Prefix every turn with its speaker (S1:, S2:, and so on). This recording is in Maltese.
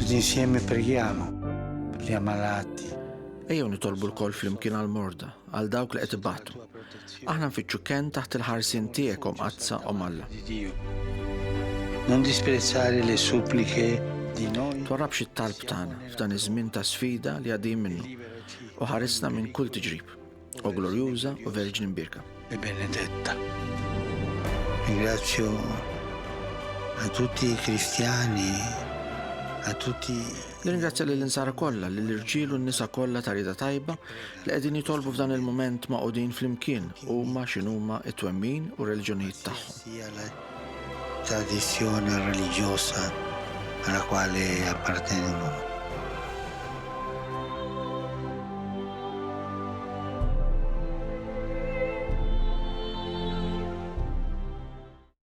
S1: Tutti insieme preghiamo per gli ammalati.
S2: Ejjew nitolbu l-kol flimkien għall-morda, għal dawk li qed ibatu. Aħna nfittxu kien taħt il-ħarsien tiegħek Qazza Alla.
S1: Di Dio. Non disprezzare le suppliche di noi.
S2: Twarrabx it-talb tagħna f'dan iż-żmien ta' sfida li għaddejjin minnu u ħarisna minn kull tiġrib. O glorjuża u Verġini Mbirka.
S1: E benedetta. Ringrazio a tutti i cristiani, a tutti.
S2: Nirringrazzja lill-insara kollha, lill-irġiel u n-nisa kollha ta' rieda tajba li qegħdin jitolbu f'dan il-mument maqudin flimkien huma x'inhuma t-twemmin u reliġjonijiet tagħhom.
S1: Sia la tradizione religiosa alla quale appartengono.